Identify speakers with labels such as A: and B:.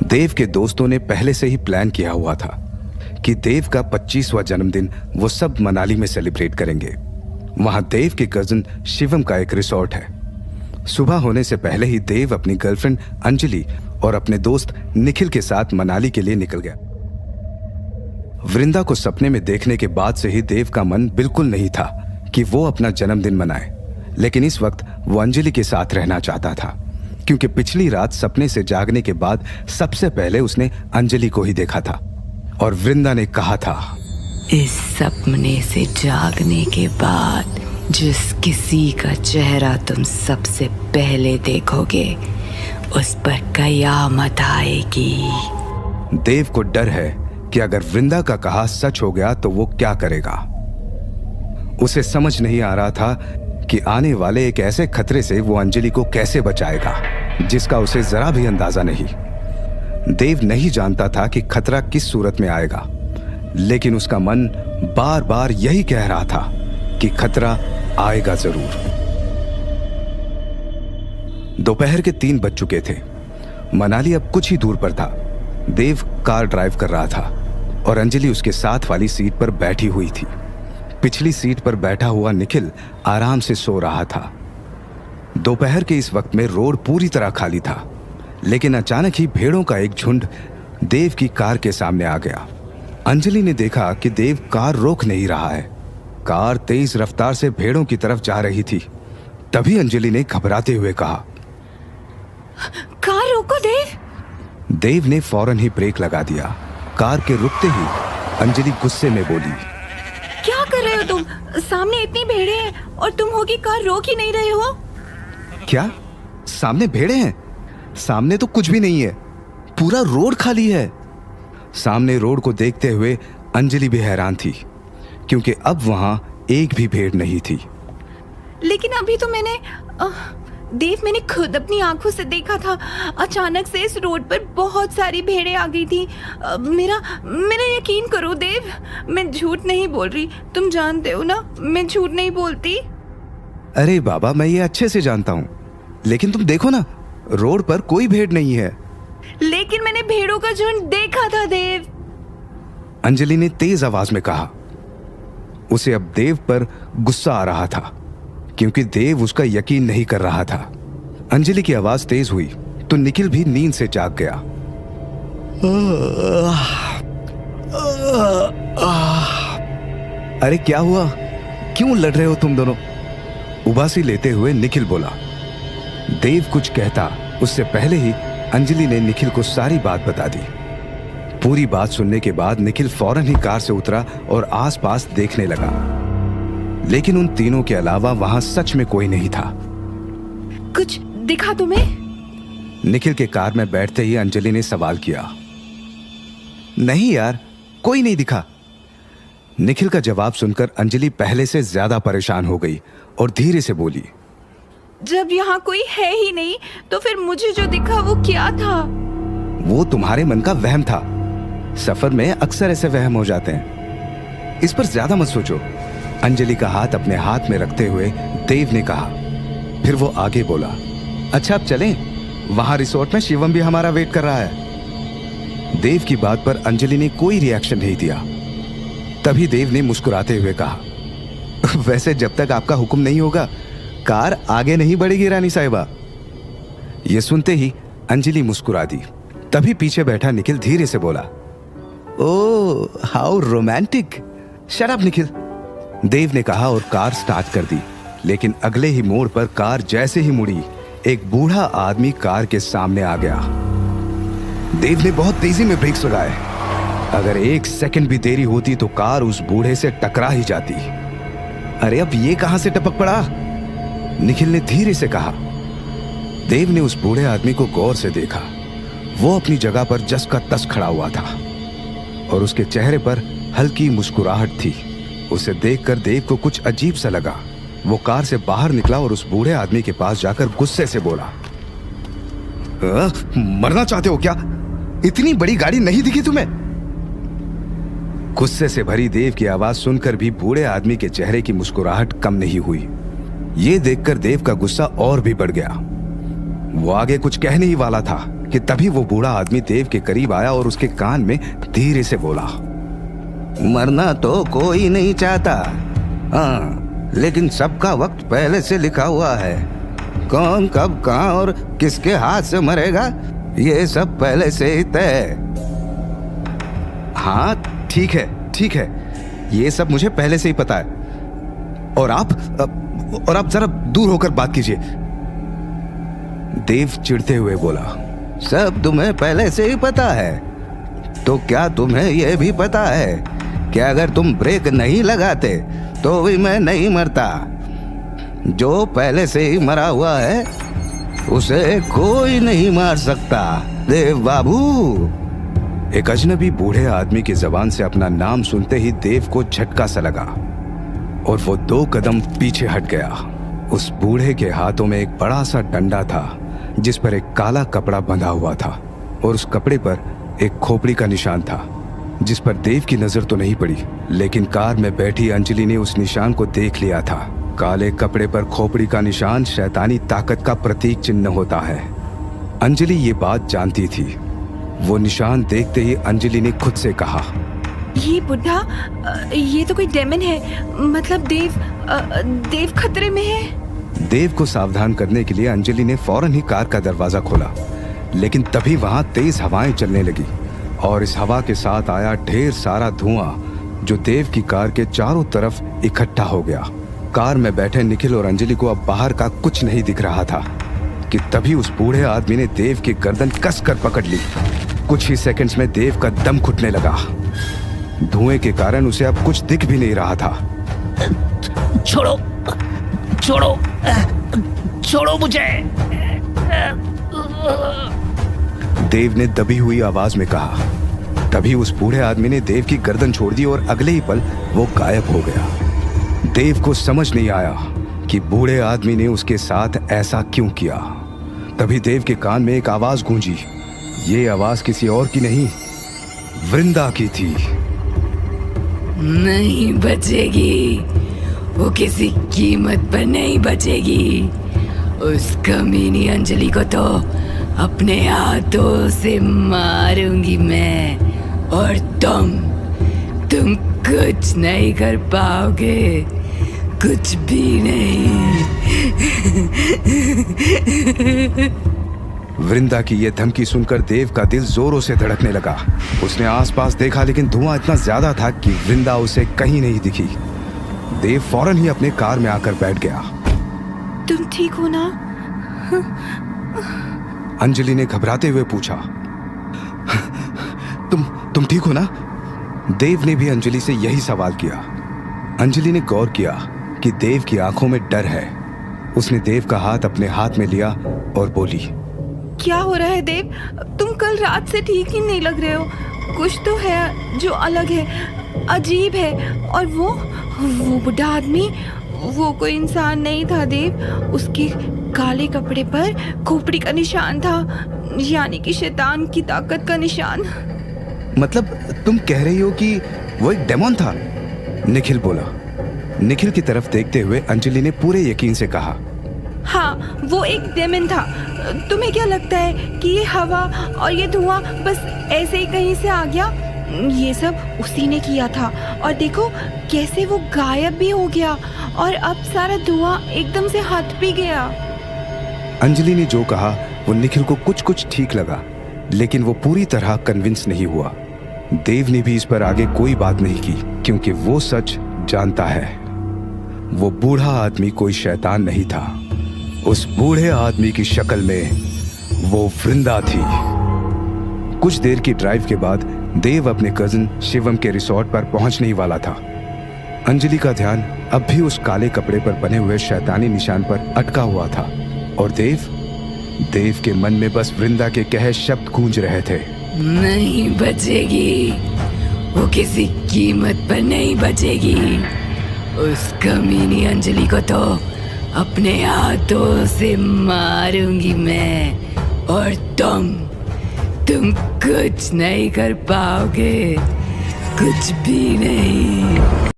A: देव के दोस्तों ने पहले से ही प्लान किया हुआ था कि देव का 25वां जन्मदिन वो सब मनाली में सेलिब्रेट करेंगे। वहां देव के कजिन शिवम का एक रिसोर्ट है। सुबह होने से पहले ही देव अपनी गर्लफ्रेंड अंजलि और अपने दोस्त निखिल के साथ मनाली के लिए निकल गया। वृंदा को सपने में देखने के बाद से ही देव का मन बिल्कुल नहीं था कि वो अपना जन्मदिन मनाए, लेकिन इस वक्त वो अंजलि के साथ रहना चाहता था, क्योंकि पिछली रात सपने से जागने के बाद सबसे पहले उसने अंजलि को ही देखा था। और वृंदा ने कहा था,
B: इस सपने से जागने के बाद जिस किसी का चेहरा तुम सबसे पहले देखोगे उस पर कयामत आएगी।
A: देव को डर है कि अगर वृंदा का कहा सच हो गया तो वो क्या करेगा। उसे समझ नहीं आ रहा था कि आने वाले एक ऐसे खतरे से वो अंजलि को कैसे बचाएगा जिसका उसे जरा भी अंदाजा नहीं। देव नहीं जानता था कि खतरा किस सूरत में आएगा, लेकिन उसका मन बार बार यही कह रहा था कि खतरा आएगा जरूर। दोपहर के 3 बज चुके थे। मनाली अब कुछ ही दूर पर था। देव कार ड्राइव कर रहा था और अंजलि उसके साथ वाली सीट पर बैठी हुई थी। पिछली सीट पर बैठा हुआ निखिल आराम से सो रहा था। दोपहर के इस वक्त में रोड पूरी तरह खाली था, लेकिन अचानक ही भेड़ों का एक झुंड देव की कार के सामने आ गया। अंजलि ने देखा कि देव कार रोक नहीं रहा है। कार तेज रफ्तार से भेड़ों की तरफ जा रही थी। तभी अंजलि ने घबराते हुए कहा,
B: कार रोको देव।
A: देव ने फौरन ही ब्रेक लगा दिया। कार के रुकते ही अंजलि गुस्से में बोली,
B: क्या कर रहे हो तुम? सामने इतनी भेड़े हैं और तुम हो कि कार रोक ही नहीं रहे हो।
A: क्या सामने भेड़े हैं? सामने तो कुछ भी नहीं है, पूरा रोड खाली है। सामने रोड को देखते हुए अंजलि भी हैरान थी, क्योंकि अब वहां एक भी भेड़ नहीं थी।
B: लेकिन अभी तो मैंने खुद अपनी आंखों से देखा था। अचानक से इस रोड पर बहुत सारी भेड़ें आ गई थी। मेरा यकीन करो देव, मैं झूठ नहीं बोल रही। तुम जानते हो ना, मैं झूठ नहीं बोलती।
A: अरे बाबा, मैं ये अच्छे से जानता हूँ, लेकिन तुम देखो ना, रोड पर कोई भेड़ नहीं है।
B: लेकिन मैंने भेड़ों का झुंड देखा था देव,
A: अंजलि ने तेज आवाज में कहा। उसे अब देव पर गुस्सा आ रहा था, क्योंकि देव उसका यकीन नहीं कर रहा था। अंजलि की आवाज तेज हुई तो निखिल भी नींद से जाग गया। अरे क्या हुआ? क्यों लड़ रहे हो तुम दोनों? उबासी लेते हुए निखिल बोला। देव कुछ कहता उससे पहले ही अंजलि ने निखिल को सारी बात बता दी। पूरी बात सुनने के बाद निखिल फौरन ही कार से उतरा और आसपास देखने लगा, लेकिन उन तीनों के अलावा वहां सच में कोई नहीं था।
B: कुछ दिखा तुम्हें?
A: निखिल के कार में बैठते ही अंजलि ने सवाल किया। नहीं यार, कोई नहीं दिखा। निखिल का जवाब सुनकर अंजलि पहले से ज्यादा परेशान हो गई और धीरे से बोली,
B: जब यहाँ कोई है ही नहीं तो फिर मुझे जो दिखा वो क्या था?
A: वो तुम्हारे मन का वहम था। सफर में अक्सर ऐसे वहम हो जाते हैं, इस पर ज्यादा मत सोचो। अंजलि का हाथ अपने हाथ में रखते हुए देव ने कहा। फिर वो आगे बोला, अच्छा अब चलें? वहां रिसोर्ट में शिवम भी हमारा वेट कर रहा है। देव की बात पर अंजलि ने कोई रिएक्शन नहीं दिया। तभी देव ने मुस्कुराते हुए कहा, वैसे जब तक आपका हुक्म नहीं होगा कार आगे नहीं बढ़ेगी रानी साहिबा। यह सुनते ही अंजलि मुस्कुरा दी। तभी पीछे बैठा निखिल धीरे से बोला, oh how romantic. Shut up Nikhil, Dev ने कहा और कार स्टार्ट कर दी। लेकिन अगले ही मोड़ पर कार जैसे ही मुड़ी, एक बूढ़ा आदमी कार के सामने आ गया। देव ने बहुत तेजी में ब्रेक्स लगाए। अगर 1 सेकंड भी देरी होती तो कार उस बूढ़े से टकरा ही जाती। अरे अब ये कहां से टपक पड़ा? निखिल ने धीरे से कहा। देव ने उस बूढ़े आदमी को गौर से देखा। वो अपनी जगह पर जस का तस खड़ा हुआ था और उसके चेहरे पर हल्की मुस्कुराहट थी। उसे देखकर देव को कुछ अजीब सा लगा। वो कार से बाहर निकला और उस बूढ़े आदमी के पास जाकर गुस्से से बोला, मरना चाहते हो क्या? इतनी बड़ी गाड़ी नहीं दिखी तुम्हें? गुस्से से भरी देव की आवाज सुनकर भी बूढ़े आदमी के चेहरे की मुस्कुराहट कम नहीं हुई। ये देखकर देव का गुस्सा और भी बढ़ गया। वो आगे कुछ कहने ही वाला था कि तभी वो बूढ़ा आदमी देव के करीब आया और उसके कान में धीरे से बोला, मरना तो कोई नहीं चाहता, हाँ, लेकिन सबका वक्त पहले से लिखा हुआ है। कौन कब कहाँ और किसके हाथ से मरेगा ये सब पहले से ही तय। हाँ ठीक है, ये सब मुझे पहले से ही पता है। और आप जरा दूर होकर बात कीजिए। देव चिढ़ते हुए बोला, सब तुम्हें पहले से ही पता है, तो क्या तुम्हें यह भी पता है कि अगर तुम ब्रेक नहीं लगाते तो भी मैं नहीं मरता। जो पहले से ही मरा हुआ है उसे कोई नहीं मार सकता। देव बाबू। एक अजनबी बूढ़े आदमी की जबान से अपना नाम सुनते ही देव को झटका सा लगा और वो 2 कदम पीछे हट गया। उस बूढ़े के हाथों में एक बड़ा सा डंडा था जिस पर एक काला कपड़ा बंधा हुआ था और उस कपड़े पर एक खोपड़ी का निशान था जिस पर देव की नजर तो नहीं पड़ी, लेकिन कार में बैठी अंजलि ने उस निशान को देख लिया था। काले कपड़े पर खोपड़ी का निशान शैतानी ताकत का प्रतीक चिन्ह होता है। अंजलि ये बात जानती थी। वो निशान देखते ही अंजलि ने खुद से कहा,
B: ये बुढ़ा, ये तो कोई डेमन है, मतलब देव खतरे में है।
A: देव को सावधान करने के लिए अंजलि ने फौरन ही कार का दरवाजा खोला, लेकिन तभी वहां तेज हवाएं चलने लगी और इस हवा के साथ आया ढेर सारा धुआं जो देव की कार के चारों तरफ इकट्ठा हो गया। कार में बैठे निखिल और अंजलि को अब बाहर का कुछ नहीं दिख रहा था कि तभी उस बूढ़े आदमी ने देव की गर्दन कसकर पकड़ ली। कुछ ही सेकंड्स में देव का दम घुटने लगा। धुएं के कारण उसे अब कुछ दिख भी नहीं रहा था।
C: छोड़ो छोड़ो छोड़ो मुझे।
A: देव ने दबी हुई आवाज में कहा। तभी उस बूढ़े आदमी ने देव की गर्दन छोड़ दी और अगले ही पल वो गायब हो गया। देव को समझ नहीं आया कि बूढ़े आदमी ने उसके साथ ऐसा क्यों किया। तभी देव के कान में एक आवाज गूंजी। ये आवाज किसी और की नहीं, वृंदा की थी।
D: नहीं बचेगी, वो किसी कीमत पर नहीं बचेगी। उस कमीनी अंजलि को तो अपने हाथों से मारूंगी मैं, और तुम कुछ नहीं कर पाओगे, कुछ भी नहीं।
A: वृंदा की यह धमकी सुनकर देव का दिल जोरों से धड़कने लगा। उसने आसपास देखा, लेकिन धुआं इतना ज्यादा था कि वृंदा उसे कहीं नहीं दिखी। देव फौरन ही अपने कार में आकर बैठ गया।
B: तुम ठीक हो ना?
A: अंजलि ने घबराते हुए पूछा, तुम ठीक हो ना? देव ने भी अंजलि से यही सवाल किया। अंजलि ने गौर किया कि देव की आंखों में डर है। उसने देव का हाथ अपने हाथ में लिया और बोली,
B: क्या हो रहा है देव? तुम कल रात से ठीक ही नहीं लग रहे हो। कुछ तो है जो अलग है, अजीब है। और वो बुढ़ा आदमी, वो कोई इंसान नहीं था देव। उसके काले कपड़े पर खोपड़ी का निशान था, यानी कि शैतान की ताकत का निशान।
A: मतलब तुम कह रही हो कि वो एक डेमन था? निखिल बोला। निखिल की तरफ देखते हुए अंजलि ने पूरे यकीन से कहा,
B: हाँ, वो एक डेमन था। तुम्हें क्या लगता है कि ये हवा और ये धुआं बस ऐसे ही कहीं से आ गया? ये सब उसी ने किया था। और देखो कैसे वो गायब भी हो गया और अब सारा धुआं एकदम से हट भी गया।
A: अंजलि ने जो कहा वो निखिल को कुछ ठीक लगा, लेकिन वो पूरी तरह कन्विंस नहीं हुआ। देव ने भी इस पर आगे कोई बात नहीं की, क्योंकि वो सच जानता है। वो बूढ़ा आदमी कोई शैतान नहीं था। उस बूढ़े आदमी की शक्ल में वो वृंदा थी। कुछ देर की ड्राइव के बाद देव अपने कजिन शिवम के रिसोर्ट पर पहुंचने ही वाला था। अंजलि का ध्यान अब भी उस काले कपड़े पर बने हुए शैतानी निशान पर अटका हुआ था और देव के मन में बस वृंदा के कहे शब्द गूंज रहे थे,
D: नहीं बचेगी, वो किसी कीमत पर नहीं बचेगी। उस कमीनी अंजलि को तो अपने हाथों से मारूंगी मैं, और तुम कुछ नहीं कर पाओगे, कुछ भी नहीं।